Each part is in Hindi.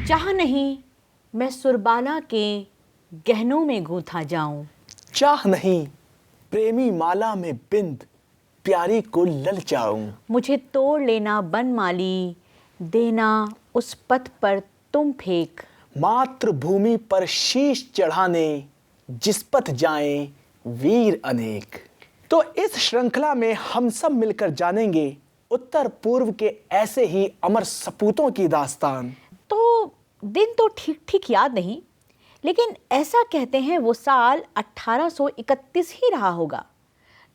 चाह नहीं मैं सुरबाला के गहनों में गूंथा जाऊं, चाह नहीं प्रेमी माला में बिंद प्यारी को ललचाऊं। मुझे तोड़ लेना बनमाली, देना उस पथ पर तुम फेंक, मातृभूमि पर शीश चढ़ाने जिस पथ जाएं वीर अनेक। तो इस श्रृंखला में हम सब मिलकर जानेंगे उत्तर पूर्व के ऐसे ही अमर सपूतों की दास्तान। तो दिन तो ठीक ठीक याद नहीं, लेकिन ऐसा कहते हैं वो साल 1831 ही रहा होगा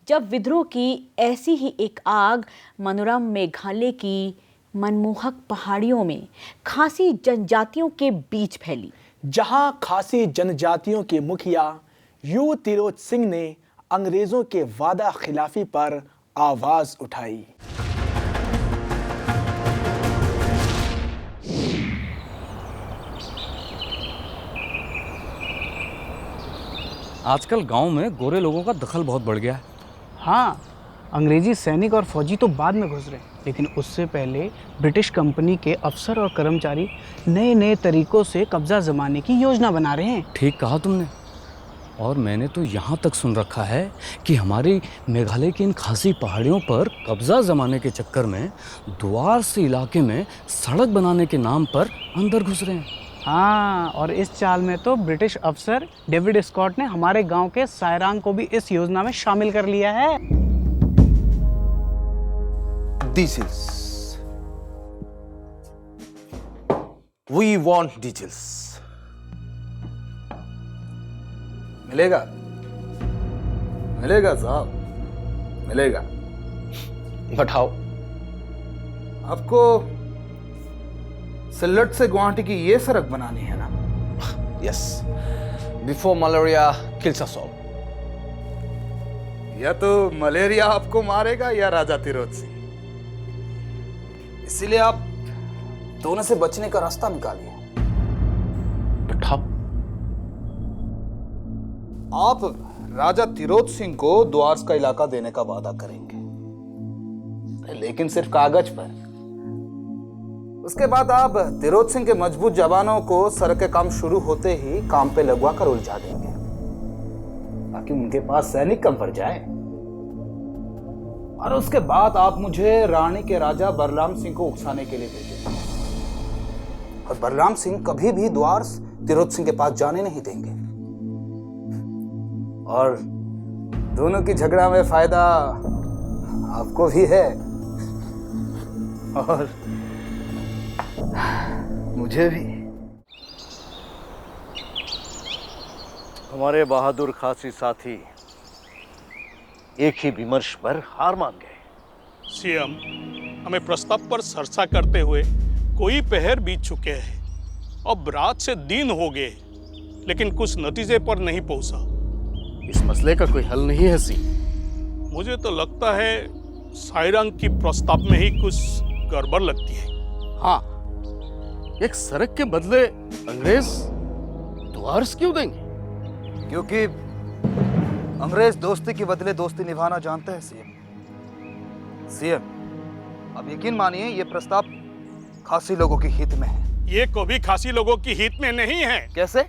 जब विद्रोह की ऐसी ही एक आग मनोरम मेघालय की मनमोहक पहाड़ियों में खासी जनजातियों के बीच फैली, जहां खासी जनजातियों के मुखिया यू तिरोत सिंह ने अंग्रेजों के वादा खिलाफी पर आवाज उठाई। आजकल गांव में गोरे लोगों का दखल बहुत बढ़ गया है। हाँ, अंग्रेजी सैनिक और फौजी तो बाद में घुस रहे, लेकिन उससे पहले ब्रिटिश कंपनी के अफसर और कर्मचारी नए नए तरीकों से कब्जा जमाने की योजना बना रहे हैं। ठीक कहा तुमने। और मैंने तो यहाँ तक सुन रखा है कि हमारी मेघालय की इन खासी पहाड़ियों पर कब्जा जमाने के चक्कर में द्वारस इलाके में सड़क बनाने के नाम पर अंदर घुस रहे हैं। हाँ, और इस चाल में तो ब्रिटिश अफसर डेविड स्कॉट ने हमारे गांव के सायरांग को भी इस योजना में शामिल कर लिया है। Diesels. We want diesels. मिलेगा, मिलेगा साहब, मिलेगा। बताओ। आपको सिल्लट से गुवाहाटी की ये सड़क बनानी है ना? Yes, before malaria kills us all. या तो मलेरिया आपको मारेगा या राजा तिरोत सिंह, इसीलिए आप दोनों से बचने का रास्ता निकालिए। बताओ। आप राजा तिरोत सिंह को द्वारस का इलाका देने का वादा करेंगे, लेकिन सिर्फ कागज पर। उसके बाद आप तिरोत सिंह के मजबूत जवानों को सड़क के काम शुरू होते ही काम पे लगवा कर उलझा देंगे, ताकि उनके पास सैनिक कम पड़ जाए। और उसके बाद आप मुझे रानी के राजा बलराम सिंह को उकसाने के लिए भेजेंगे, और बलराम सिंह कभी भी द्वारस तिरोत सिंह के पास जाने नहीं देंगे। और दोनों की झगड़ा में फायदा आपको भी है और मुझे भी। हमारे बहादुर खासी साथी एक ही विमर्श पर हार मान गए। सीएम, हमें प्रस्ताव पर चर्चा करते हुए कोई पहर बीत चुके हैं। अब रात से दिन हो गए, लेकिन कुछ नतीजे पर नहीं पहुंचा। इस मसले का कोई हल नहीं है सी। मुझे तो लगता है सायरंग की प्रस्ताव में ही कुछ गड़बड़ लगती है। हाँ, एक सड़क के बदले अंग्रेज द्वारस क्यों देंगे? क्योंकि अंग्रेज दोस्ती के बदले दोस्ती निभाना जानते हैं सीएम। अब यकीन मानिए ये प्रस्ताव खासी लोगों के हित में है। ये कभी खासी लोगों की हित में नहीं है। कैसे?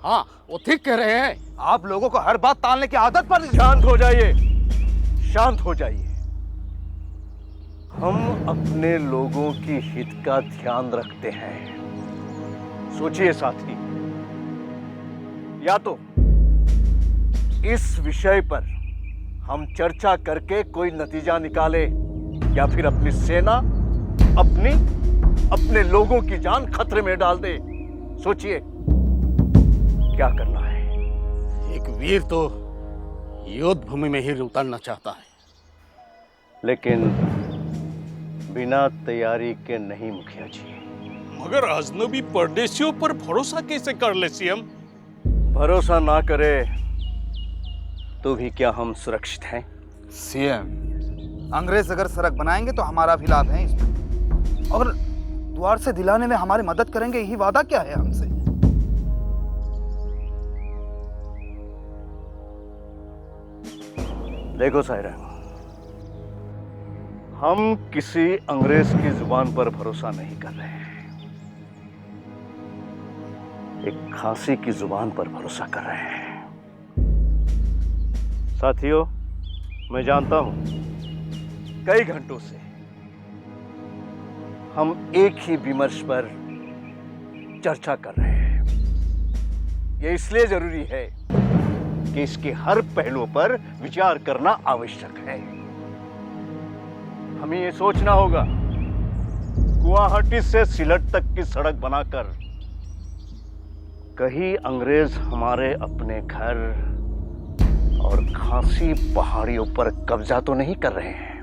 हाँ, वो ठीक कह रहे हैं। आप लोगों को हर बात टालने की आदत पड़ गई। शांत हो जाइए, शांत हो जाइए। हम अपने लोगों की हित का ध्यान रखते हैं। सोचिए साथी, या तो इस विषय पर हम चर्चा करके कोई नतीजा निकाले, या फिर अपनी सेना अपने लोगों की जान खतरे में डाल दे। सोचिए क्या करना है। एक वीर तो युद्ध भूमि में ही उतरना चाहता है, लेकिन बिना तैयारी के नहीं मुखिया जी। मगर अजनबी परदेशियों पर भरोसा कैसे कर ले सीएम? भरोसा ना करे तो भी क्या हम सुरक्षित हैं? सीएम, अंग्रेज अगर सड़क बनाएंगे तो हमारा भी लाभ है इसमें, और द्वार से दिलाने में हमारी मदद करेंगे, यही वादा क्या है हमसे? देखो सायरा, हम किसी अंग्रेज की जुबान पर भरोसा नहीं कर रहे हैं। एक खांसी की जुबान पर भरोसा कर रहे हैं। साथियों, मैं जानता हूं कई घंटों से हम एक ही विमर्श पर चर्चा कर रहे हैं। यह इसलिए जरूरी है कि इसके हर पहलुओं पर विचार करना आवश्यक है। हमें यह सोचना होगा, गुवाहाटी से सिलट तक की सड़क बनाकर कहीं अंग्रेज हमारे अपने घर और खांसी पहाड़ियों पर कब्जा तो नहीं कर रहे हैं।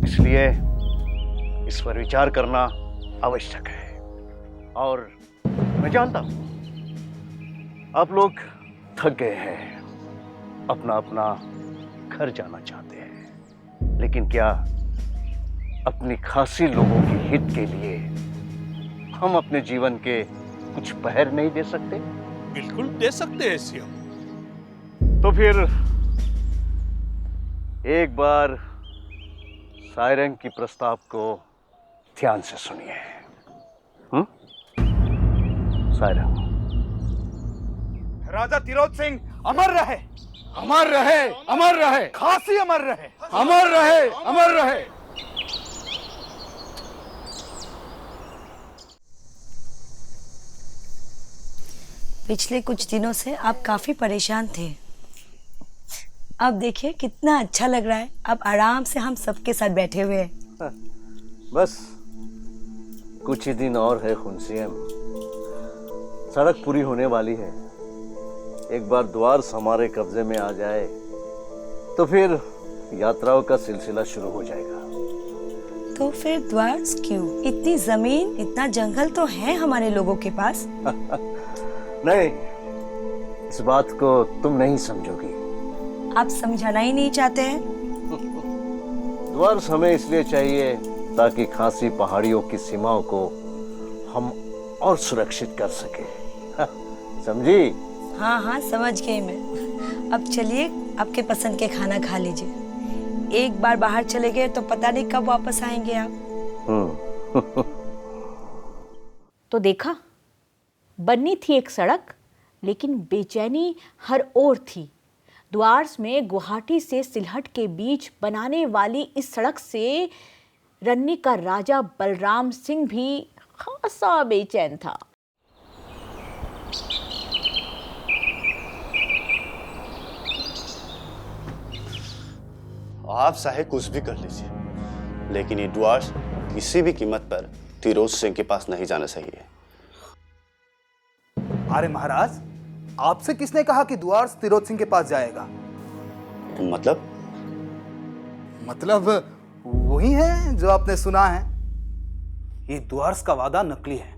इसलिए इस पर विचार करना आवश्यक है। और मैं जानता हूं आप लोग थक गए हैं, अपना अपना घर जाना चाहते हैं, लेकिन क्या अपनी खासी लोगों के हित के लिए हम अपने जीवन के कुछ पहर नहीं दे सकते? बिल्कुल दे सकते हैं सीएम। तो फिर एक बार सायरंग की प्रस्ताव को ध्यान से सुनिए। सायरंग। राजा तिरोध सिंह अमर रहे, अमर रहे, अमर रहे, खासी अमर रहे। अमर रहे, अमर रहे। पिछले कुछ दिनों से आप काफी परेशान थे। अब देखिए कितना अच्छा लग रहा है। अब आराम से हम सबके साथ बैठे हुए हैं। बस कुछ ही दिन और है खुनसीएम, सड़क पूरी होने वाली है। एक बार द्वारस हमारे कब्जे में आ जाए तो फिर यात्राओं का सिलसिला शुरू हो जाएगा। तो फिर द्वारस क्यों? इतनी जमीन, इतना जंगल तो है हमारे लोगों के पास। नहीं, इस बात को तुम नहीं समझोगी। आप समझाना ही नहीं चाहते हैं? द्वारस हमें इसलिए चाहिए ताकि खासी पहाड़ियों की सीमाओं को हम और सुरक्षित कर सके। समझी? हाँ हाँ, समझ गई मैं। अब चलिए आपके पसंद के खाना खा लीजिए। एक बार बाहर चले गए तो पता नहीं कब वापस आएंगे आप। तो देखा, बननी थी एक सड़क, लेकिन बेचैनी हर ओर थी। द्वारस में गुवाहाटी से सिलहट के बीच बनाने वाली इस सड़क से रन्नी का राजा बलराम सिंह भी खासा बेचैन था। आप चाहे कुछ भी कर लीजिए, लेकिन ये द्वारस किसी भी कीमत पर तिरोध सिंह के पास नहीं जाना चाहिए। अरे महाराज, आपसे किसने कहा कि द्वारस तिरोध सिंह के पास जाएगा? मतलब वही है जो आपने सुना है। ये द्वारस का वादा नकली है,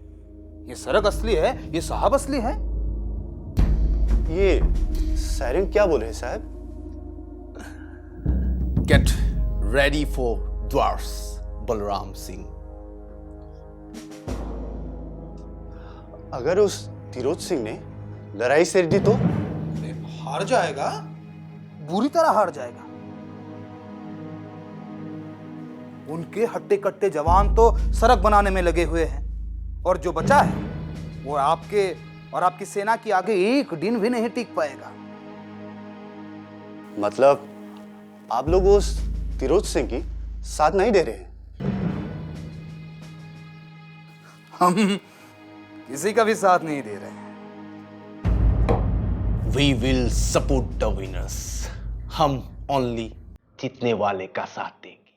ये सड़क असली है, ये साहब असली है। ये सायरंग क्या बोले हैं साहब? Get ready for द्वारस, Balram Singh. अगर उस तिरोध सिंह ने लड़ाई छेड़ दी तो? हार जाएगा, बुरी तरह हार जाएगा। उनके हट्टे कट्टे जवान तो सड़क बनाने में लगे हुए हैं, और जो बचा है वो आपके और आपकी सेना की आगे एक दिन भी नहीं टिक पाएगा। मतलब आप लोग उस तिरोध सिंह की साथ नहीं दे रहे? हम किसी का भी साथ नहीं दे रहे हैं। We will support the winners. हम only जीतने वाले का साथ देंगे।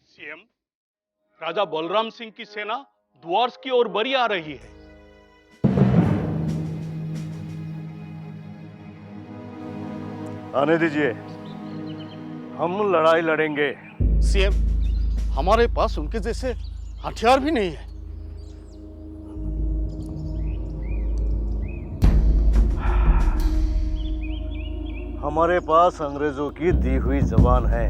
सीएम, राजा बलराम सिंह की सेना द्वारस की ओर बढ़ी आ रही है। आने दीजिए, हम लड़ाई लड़ेंगे। सीएम, हमारे पास उनके जैसे हथियार भी नहीं है। हमारे पास अंग्रेजों की दी हुई जबान है,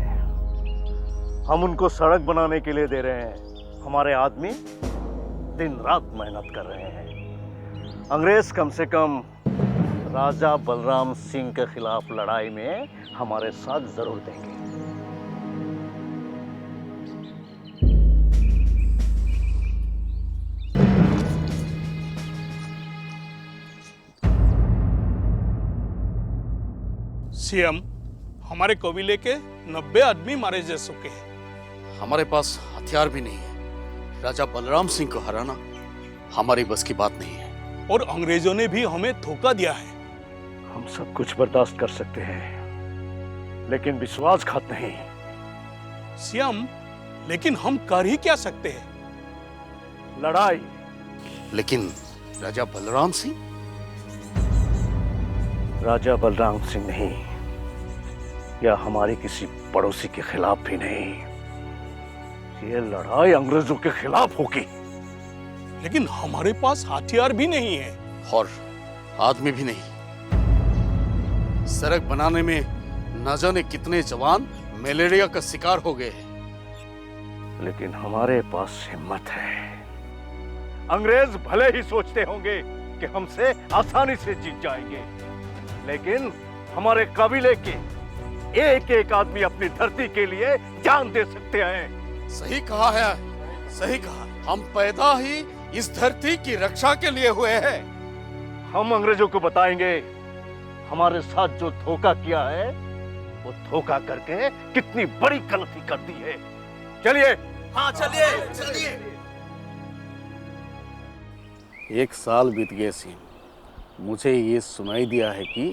हम उनको सड़क बनाने के लिए दे रहे हैं। हमारे आदमी दिन रात मेहनत कर रहे हैं। अंग्रेज कम से कम राजा बलराम सिंह के खिलाफ लड़ाई में हमारे साथ जरूर देंगे। सीएम, हमारे कबीले के 90 आदमी मारे जा चुके हैं। हमारे पास हथियार भी नहीं है। राजा बलराम सिंह को हराना हमारी बस की बात नहीं है। और अंग्रेजों ने भी हमें धोखा दिया है। हम सब कुछ बर्दाश्त कर सकते हैं, लेकिन विश्वासघात नहीं। सीएम, लेकिन हम कर ही क्या सकते हैं? लड़ाई। लेकिन राजा बलराम सिंह? राजा बलराम सिंह नहीं, या हमारी किसी पड़ोसी के खिलाफ भी नहीं। ये लड़ाई अंग्रेजों के खिलाफ होगी। लेकिन हमारे पास हथियार भी नहीं है और आदमी भी नहीं। सड़क बनाने में न जाने कितने जवान मलेरिया का शिकार हो गए हैं। लेकिन हमारे पास हिम्मत है। अंग्रेज भले ही सोचते होंगे कि हमसे आसानी से जीत जाएंगे, लेकिन हमारे कबीले के एक एक आदमी अपनी धरती के लिए जान दे सकते हैं। सही कहा है, सही कहा। हम पैदा ही इस धरती की रक्षा के लिए हुए हैं। हम अंग्रेजों को बताएंगे हमारे साथ जो धोखा किया है, वो धोखा करके कितनी बड़ी गलती कर दी है। चलिए। हाँ चलिए, चलिए। 1 साल बीत गए सिंह, मुझे ये सुनाई दिया है कि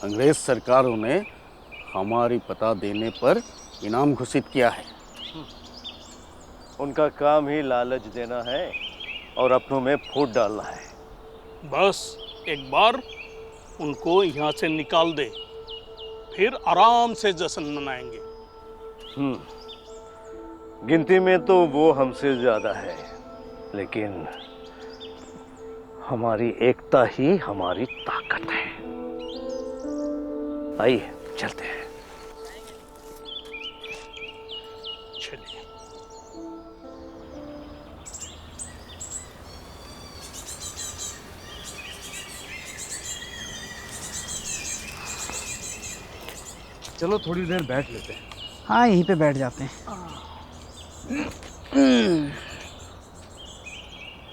अंग्रेज सरकारों ने हमारी पता देने पर इनाम घोषित किया है। उनका काम ही लालच देना है और अपनों में फूट डालना है। बस एक बार उनको यहाँ से निकाल दे, फिर आराम से जश्न मनाएंगे। गिनती में तो वो हमसे ज्यादा है, लेकिन हमारी एकता ही हमारी ताकत है। आइए चलते हैं। चलिए। चलो थोड़ी देर बैठ लेते हैं। हाँ, यहीं पे बैठ जाते हैं।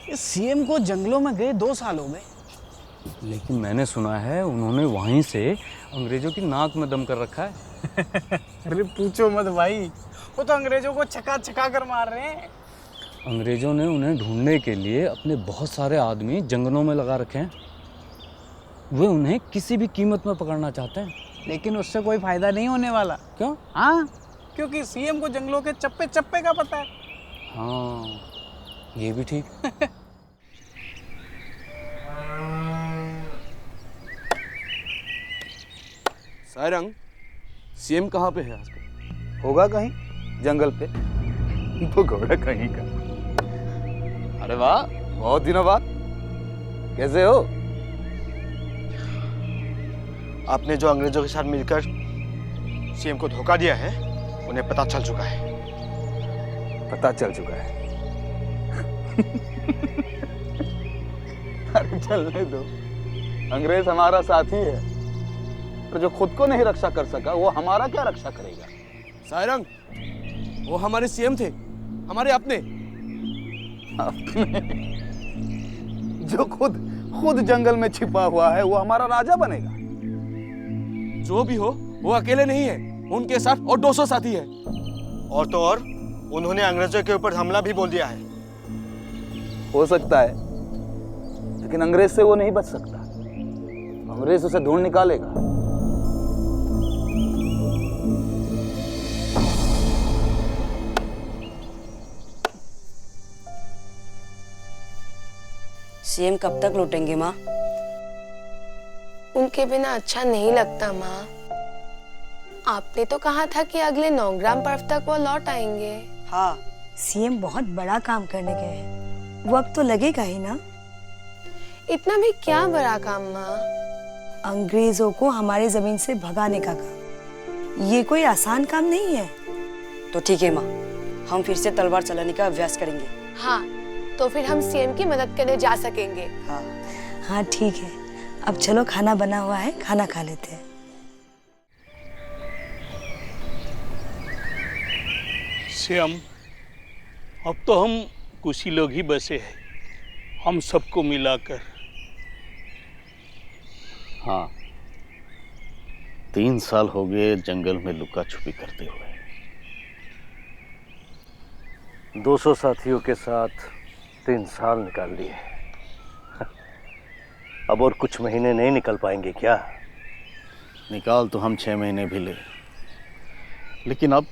इस सीएम को जंगलों में गए 2 साल हो गए। लेकिन मैंने सुना है उन्होंने वहीं से अंग्रेजों की नाक में दम कर रखा है। अरे पूछो मत भाई, वो तो अंग्रेजों को छका छका कर मार रहे हैं। अंग्रेजों ने उन्हें ढूंढने के लिए अपने बहुत सारे आदमी जंगलों में लगा रखे हैं। वे उन्हें किसी भी कीमत में पकड़ना चाहते हैं। लेकिन उससे कोई फायदा नहीं होने वाला। क्यों? हाँ, क्योंकि सीएम को जंगलों के चप्पे चप्पे का पता है। हाँ, ये भी ठीक। सारंग, सीएम कहाँ पे है आजकल? होगा कहीं जंगल पे। तो घोड़ा कहीं का। अरे वाह, बहुत दिनों बाद। कैसे हो? आपने जो अंग्रेजों के साथ मिलकर सीएम को धोखा दिया है, उन्हें पता चल चुका है। पता चल चुका है। अरे चलने दो, अंग्रेज हमारा साथी है, तो जो खुद को नहीं रक्षा कर सका वो हमारा क्या रक्षा करेगा? सारंग, वो हमारे सीएम थे, हमारे अपने। जो खुद जंगल में छिपा हुआ है वो हमारा राजा बनेगा? जो भी हो, वो अकेले नहीं है, उनके साथ और 200 साथी है। और तो और उन्होंने अंग्रेजों के ऊपर हमला भी बोल दिया है। हो सकता है, लेकिन अंग्रेज से वो नहीं बच सकता। अंग्रेज उसे ढूंढ निकालेगा। सीएम कब तक लौटेंगे माँ? उनके बिना अच्छा नहीं लगता माँ। आपने तो कहा था कि अगले 9 ग्राम पर्व तक वो लौट आएंगे। हाँ, सीएम बहुत बड़ा काम करने गए हैं, वक्त तो लगेगा ही ना। इतना भी क्या बड़ा काम माँ? अंग्रेजों को हमारे जमीन से भगाने का काम, ये कोई आसान काम नहीं है। तो ठीक है माँ, हम फिर से तलवार चलाने का अभ्यास करेंगे। हाँ, तो फिर हम सीएम की मदद करने जा सकेंगे। हाँ हाँ ठीक है, अब चलो खाना बना हुआ है, खाना खा लेते हैं। सीएम, अब तो हम कुछ ही लोग ही बचे हैं, हम सबको मिलाकर। हाँ, 3 साल हो गए जंगल में लुका छुपी करते हुए। 200 साथियों के साथ 3 साल निकाल लिए। अब और कुछ महीने नहीं निकल पाएंगे क्या? निकाल तो हम 6 महीने भी ले, लेकिन अब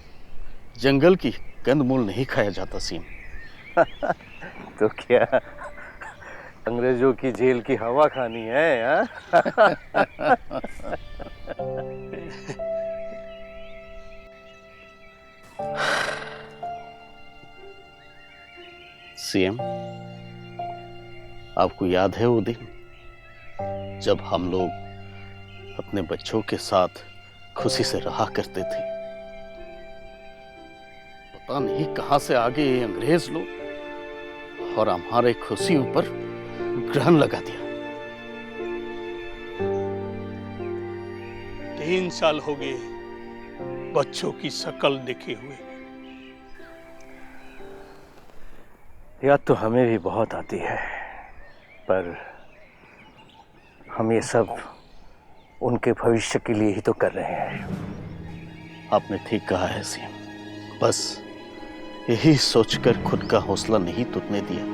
जंगल की कंदमूल नहीं खाया जाता सीम। तो क्या अंग्रेजों की जेल की हवा खानी है? सीएम, आपको याद है वो दिन जब हम लोग अपने बच्चों के साथ खुशी से रहा करते थे? पता नहीं कहां से आ गए अंग्रेज लोग और हमारे खुशी ऊपर ग्रहण लगा दिया। 3 साल हो गए बच्चों की शकल देखे हुए। याद तो हमें भी बहुत आती है, पर हम ये सब उनके भविष्य के लिए ही तो कर रहे हैं। आपने ठीक कहा है सीएम, बस यही सोचकर खुद का हौसला नहीं टूटने दिया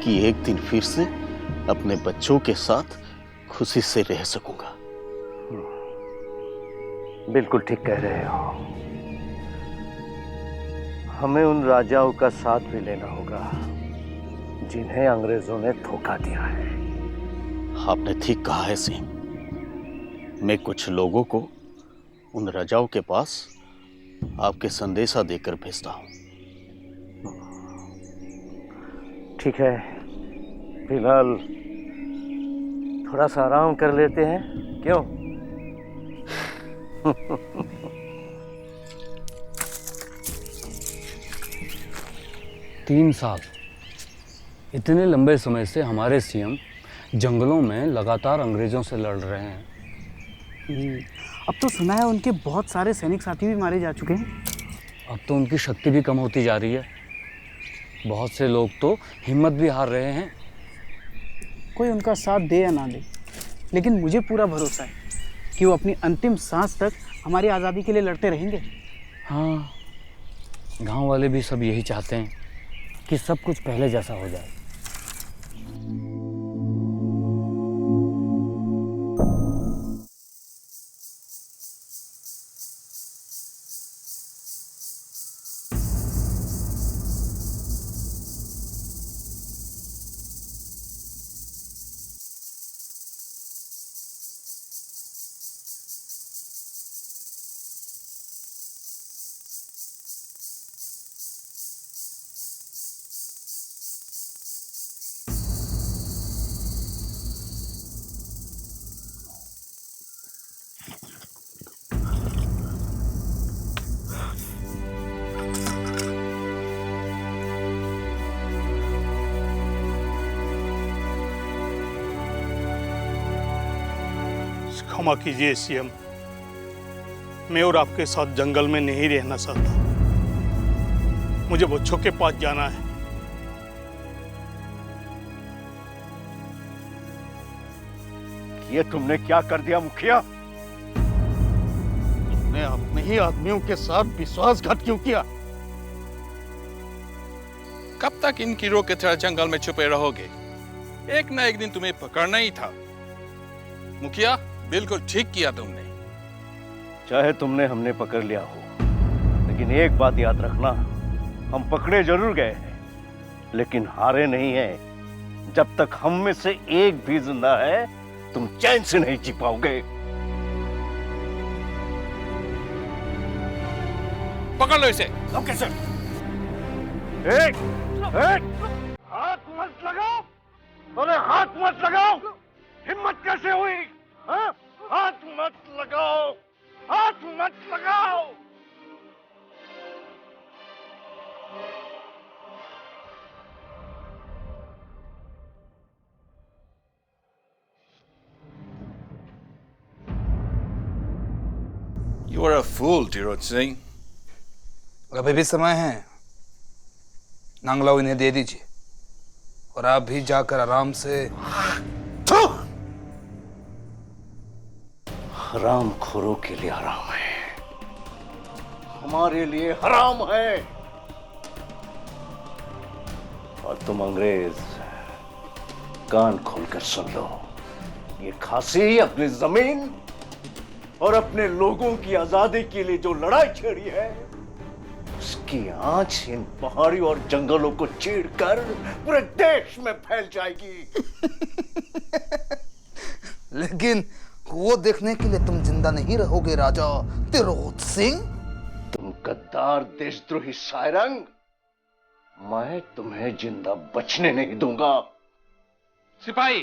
कि एक दिन फिर से अपने बच्चों के साथ खुशी से रह सकूंगा। बिल्कुल ठीक कह रहे हो। हमें उन राजाओं का साथ भी लेना होगा जिन्हें अंग्रेजों ने धोखा दिया है। आपने ठीक कहा है सीएम, मैं कुछ लोगों को उन राजाओं के पास आपके संदेशा देकर भेजता हूं। ठीक है, फिलहाल थोड़ा सा आराम कर लेते हैं, क्यों? 3 साल, इतने लंबे समय से हमारे सीएम जंगलों में लगातार अंग्रेजों से लड़ रहे हैं। अब तो सुना है उनके बहुत सारे सैनिक साथी भी मारे जा चुके हैं। अब तो उनकी शक्ति भी कम होती जा रही है। बहुत से लोग तो हिम्मत भी हार रहे हैं। कोई उनका साथ दे या ना दे, लेकिन मुझे पूरा भरोसा है कि वो अपनी अंतिम सांस तक हमारी आज़ादी के लिए लड़ते रहेंगे। हाँ, गांव वाले भी सब यही चाहते हैं कि सब कुछ पहले जैसा हो जाए। क्षमा कीजिए सीएम, मैं और आपके साथ जंगल में नहीं रहना चाहता। मुझे बच्चों के पास जाना है। ये तुमने क्या कर दिया मुखिया? तुमने अपने ही आदमियों के साथ विश्वासघात क्यों किया? कब तक इन कीड़ों के तरह जंगल में छुपे रहोगे? एक ना एक दिन तुम्हें पकड़ना ही था। मुखिया, बिल्कुल ठीक किया तुमने। चाहे तुमने हमने पकड़ लिया हो, लेकिन एक बात याद रखना, हम पकड़े जरूर गए हैं, लेकिन हारे नहीं हैं। जब तक हम में से एक भी जिंदा है, तुम चैन से नहीं जी पाओगे। पकड़ लो इसे। Okay sir. एक, हाथ मत लगाओ, अरे हाथ मत लगाओ। हिम्मत कैसे हुई? हाँ? हाथ मत लगाओ, हाथ मत लगाओ। You are a fool, Tirot Singh. अभी भी समय है, नांगलाव इन्हें दे दीजिए और आप भी जाकर आराम से। हरामखोरों के लिए हराम है, हमारे लिए हराम है। और तुम अंग्रेज कान खोलकर सुन लो, ये खासी अपनी जमीन और अपने लोगों की आजादी के लिए जो लड़ाई छेड़ी है, उसकी आंच इन पहाड़ियों और जंगलों को चीरकर पूरे देश में फैल जाएगी। लेकिन वो देखने के लिए तुम जिंदा नहीं रहोगे राजा तिरोत सिंह। तुम गद्दार देशद्रोही सारंग, मैं तुम्हें जिंदा बचने नहीं दूंगा। सिपाही,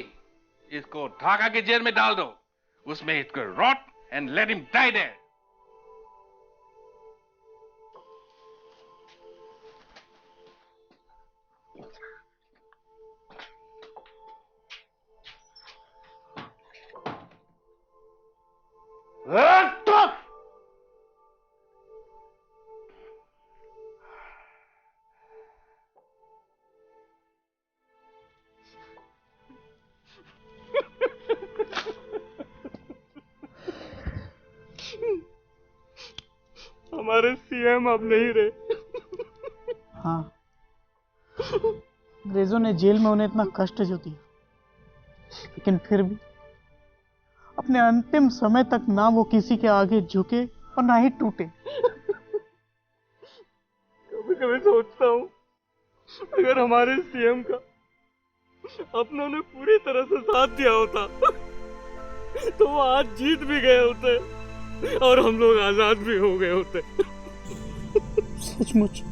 इसको ढाका के जेल में डाल दो, उसमें इसको rot and let him die there. हमारे सीएम अब नहीं रहे। हाँ, अंग्रेजों ने जेल में उन्हें इतना कष्ट जो दिया, लेकिन फिर भी अपने अंतिम समय तक ना वो किसी के आगे झुके और ना ही टूटे। कभी कभी सोचता हूँ, अगर हमारे सीएम का अपनों ने पूरी तरह से साथ दिया होता तो वो आज जीत भी गए होते और हम लोग आजाद भी हो गए होते। सचमुच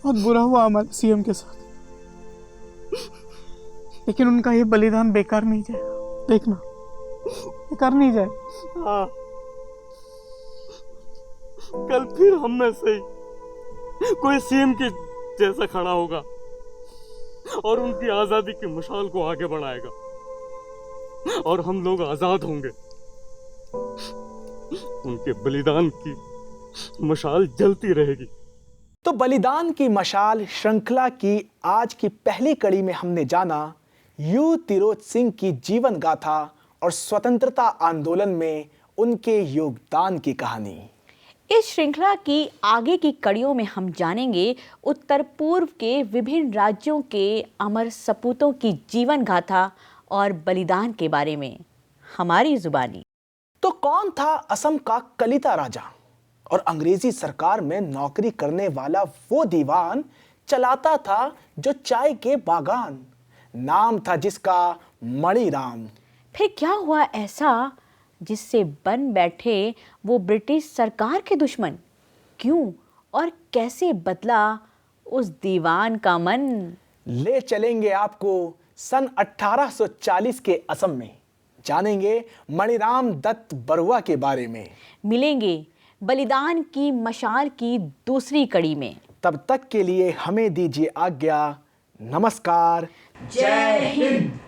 बहुत बुरा हुआ हमारे सीएम के साथ, लेकिन उनका ये बलिदान बेकार नहीं जाए, देखना बेकार नहीं जाए। हाँ, कल फिर हम में से ही कोई सीएम के जैसा खड़ा होगा और उनकी आजादी की मशाल को आगे बढ़ाएगा और हम लोग आजाद होंगे। उनके बलिदान की मशाल जलती रहेगी। तो बलिदान की मशाल श्रृंखला की आज की पहली कड़ी में हमने जाना यू तिरोत सिंह की जीवन गाथा और स्वतंत्रता आंदोलन में उनके योगदान की कहानी। इस श्रृंखला की आगे की कड़ियों में हम जानेंगे उत्तर पूर्व के विभिन्न राज्यों के अमर सपूतों की जीवन गाथा और बलिदान के बारे में हमारी जुबानी। तो कौन था असम का कलिता राजा और अंग्रेजी सरकार में नौकरी करने वाला वो दीवान चलाता था जो चाय के बागान, नाम था जिसका मणिराम। फिर क्या हुआ ऐसा जिससे बन बैठे वो ब्रिटिश सरकार के दुश्मन? क्यों और कैसे बदला उस दीवान का मन? ले चलेंगे आपको सन 1840 के असम में, जानेंगे मणिराम दत्त बरुआ के बारे में, मिलेंगे बलिदान की मशाल की दूसरी कड़ी में। तब तक के लिए हमें दीजिए आज्ञा। नमस्कार। जय हिंद।